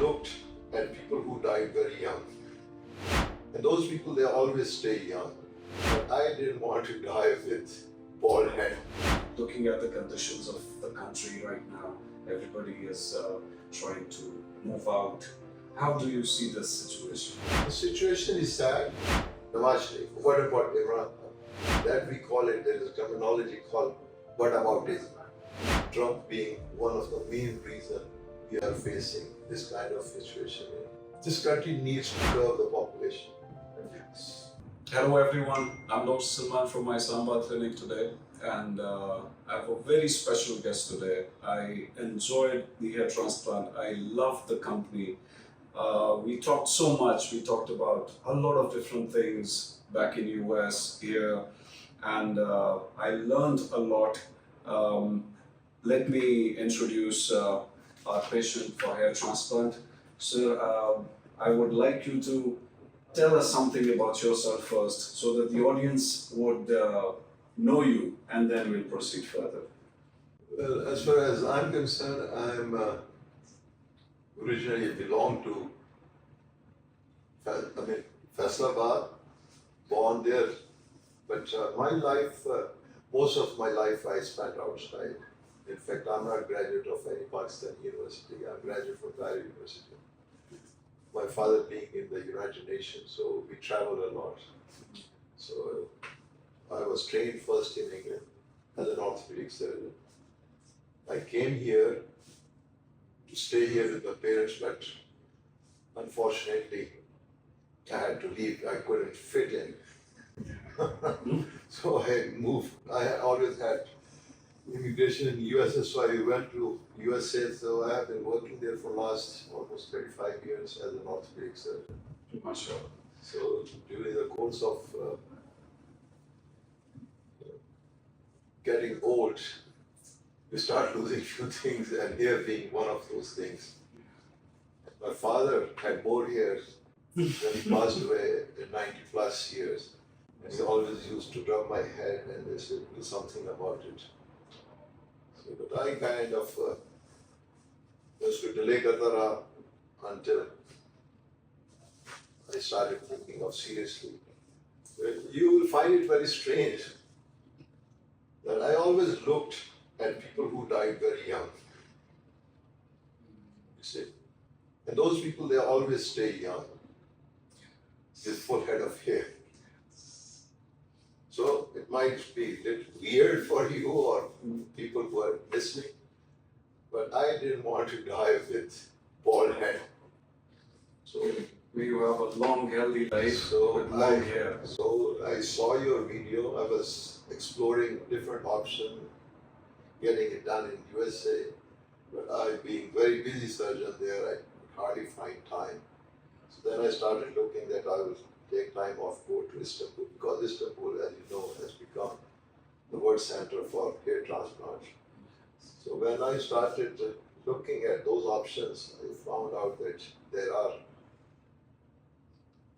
looked at people who died very young. And those people, they always stay young. But I didn't want to die with bald head. Looking at the conditions of the country right now, everybody is trying to move out. How do you see this situation? The situation is sad. Nawaz, what about Iran? That we call it, there is a terminology called whataboutism. Trump being one of the main reasons we are facing this kind of situation. This country needs to curb the population. Hello everyone, I'm Dr. Salman from my Islamabad clinic today, and I have a very special guest today. I enjoyed the hair transplant. I loved the company. We talked so much. We talked about a lot of different things back in US, here, and I learned a lot. Let me introduce our patient for hair transplant. Sir, I would like you to tell us something about yourself first, so that the audience would know you, and then we'll proceed further. Well, as far as I'm concerned, I'm originally belong to Faisalabad, born there, but my life, most of my life I spent outside. In fact, I'm not a graduate of any Pakistani university. I'm a graduate from Cairo University. My father being in the United Nations, so we traveled a lot. So I was trained first in England as an orthopedic surgeon. I came here to stay here with my parents, but unfortunately I had to leave. I couldn't fit in. So I moved. I always had immigration in USA, so I went to USA. So I have been working there for last almost 35 years as an orthopedic surgeon. Mashallah. So during the course of getting old, you start losing few things, and hair being one of those things. My father had more hair when he passed away in 90 plus years. And he always used to rub my head and they said, do something about it. So, but I kind of used to delay Katara until I started thinking of seriously. You will find it very strange that I always looked at people who died very young. You see? And those people, they always stay young with full head of hair. So it might be a little weird for you or people who are listening, but I didn't want to die with bald head. So You have a long, healthy life with long hair. So I saw your video. I was exploring different options, getting it done in USA, but I, being very busy surgeon there, I could hardly find time. So then I started looking that I will take time off, go to Istanbul, because Istanbul, as you know, has become the world center for hair transplant. So when I started looking at those options, I found out that there are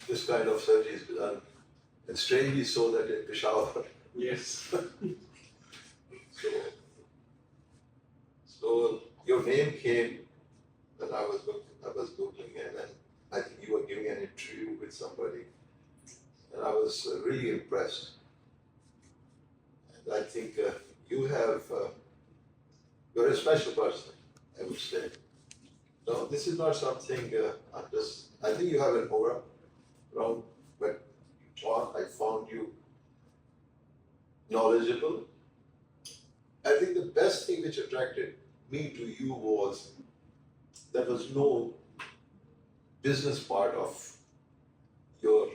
this kind of surgeries done, and strangely so that in Peshawar. Yes. So your name came when I was Googling, and then I think you were giving an interview with somebody, and I was really impressed. And I think you're a special person, I would say. No, this is not something I think you have an aura around, but you talk, I found you knowledgeable. I think the best thing which attracted me to you was there was no business part of your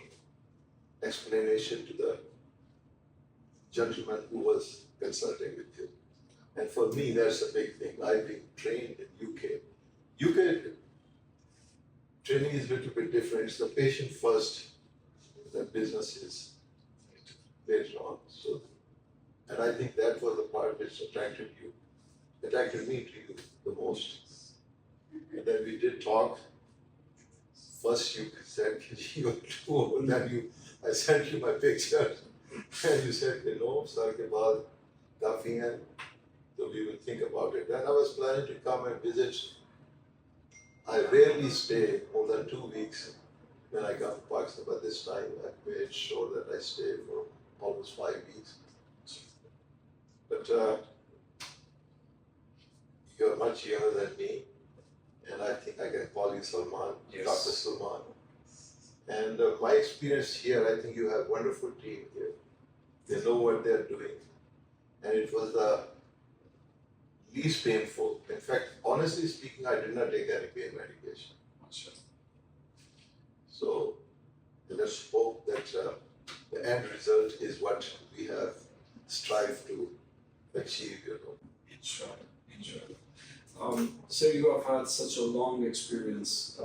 explanation to the gentleman who was consulting with you. And for me, that's a big thing. I've been trained in UK. UK training is a little bit different. It's the patient first, the business is later on. So, and I think that was the part which attracted me to you the most. And then we did talk. First you said you were too old, then I sent you my picture, and you said, no, sir ke baad kafi hai, so we will think about it. Then I was planning to come and visit I rarely stay more than 2 weeks when I come to Pakistan, but this time I made sure that I stay for almost 5 weeks. But you're much younger than me, and I think I can call you Salman, Yes. Dr. Salman. And my experience here, I think you have a wonderful team here. They know what they're doing, and it was the least painful. In fact, honestly speaking, I did not take any pain medication. So let's hope that the end result is what we have strived to achieve. Inshallah. So you have had such a long experience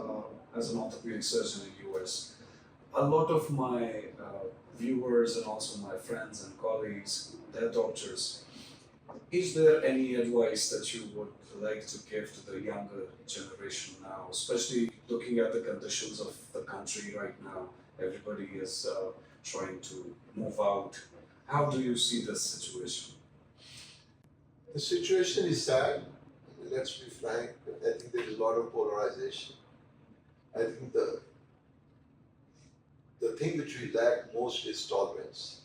as an orthopedic surgeon in US. A lot of my viewers and also my friends and colleagues, they're doctors. Is there any advice that you would like to give to the younger generation now, especially looking at the conditions of the country right now? Everybody is trying to move out. How do you see this situation? The situation is sad. Let's be frank. I think there is a lot of polarization. I think the thing which we lack most is tolerance.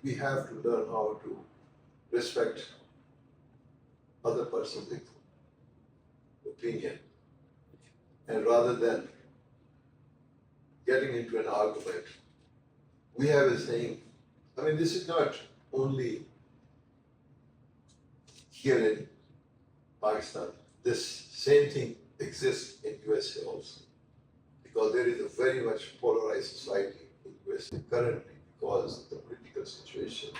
We have to learn how to respect other person's opinion, and rather than getting into an argument, we have a saying. I mean, this is not only here in Pakistan. This same thing exists in USA also, because there is a very much polarized society in USA currently because of the political situation.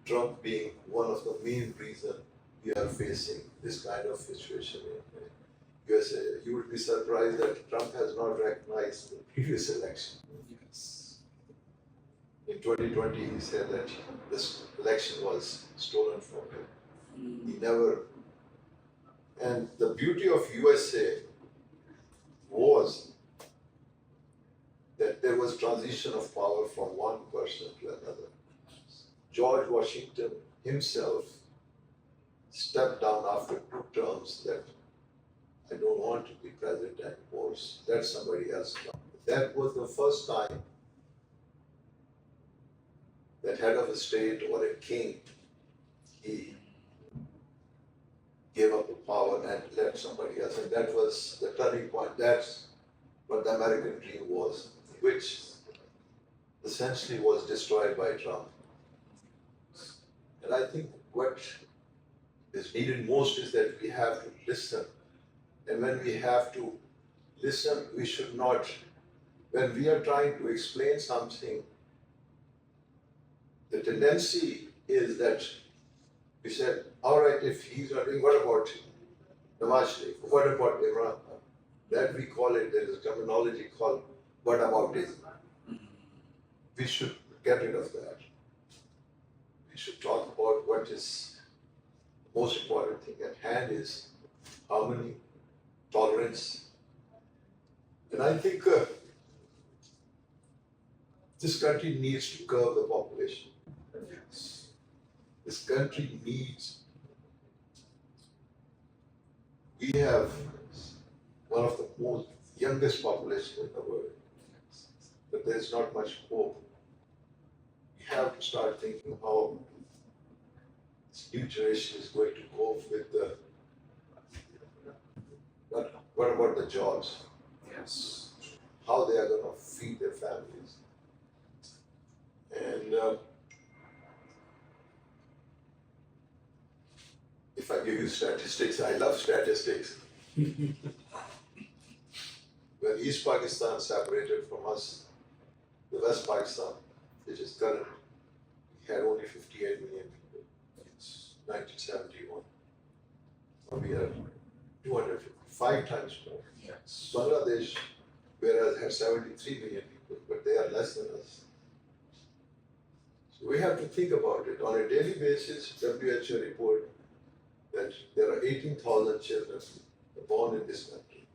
Trump being one of the main reasons we are facing this kind of situation in USA. You would be surprised that Trump has not recognized the previous election. Yes. In 2020, he said that this election was stolen from him. He never. And the beauty of USA was that there was transition of power from one person to another. George Washington himself stepped down after 2 terms that I don't want to be president anymore, let somebody else come. That was the first time that head of a state or a king, he gave up the power and let somebody else. And that was the turning point. That's what the American dream was, which essentially was destroyed by Trump. And I think what is needed most is that we have to listen. And when we have to listen, we should not, when we are trying to explain something, the tendency is that we said, all right, if he's not doing, what about Nawaz Sharif? What about Imran? That we call it, there is a terminology called what about it? We should get rid of that. We should talk about what is the most important thing at hand is harmony, tolerance. And I think this country needs to curb the population. This country needs, we have one of the most youngest population in the world, but there's not much hope. We have to start thinking how this new generation is going to cope with the, what about the jobs? Yes. How they are going to feed their families. And if I give you statistics, I love statistics. When East Pakistan separated from us, the West Pakistan, which is current, we had only 58 million people. It's 1971. Now we are 255 times more. Yes. Bangladesh, whereas had 73 million people, but they are less than us. So we have to think about it. On a daily basis, WHO report that there are 18,000 children born in this country.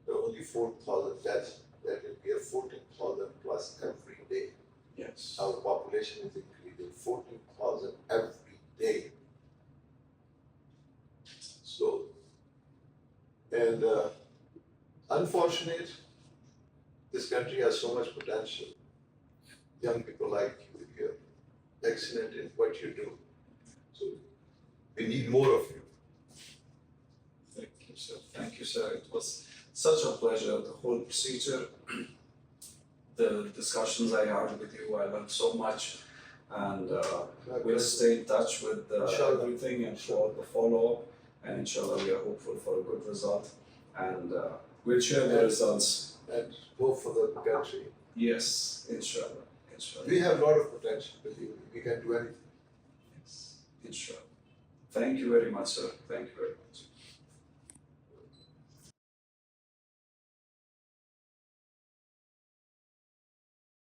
There are only 4,000 deaths. That will be a 14,000 plus every day. Yes. Our population is increasing 14,000 every day. So And unfortunate, this country has so much potential. Young people like you, you're excellent in what you do. So we need more of you. Thank you, sir. Thank you, sir. It was such a pleasure. The whole procedure, the discussions I had with you, I learned so much. And we'll stay in touch with Inshallah. everything and for the follow-up. And inshallah, we are hopeful for a good result. And we'll share the results. And hope for the country. Yes, inshallah. Inshallah. We have a lot of potential, believe me. We can do anything. Yes, inshallah. Thank you very much, sir. Thank you very much.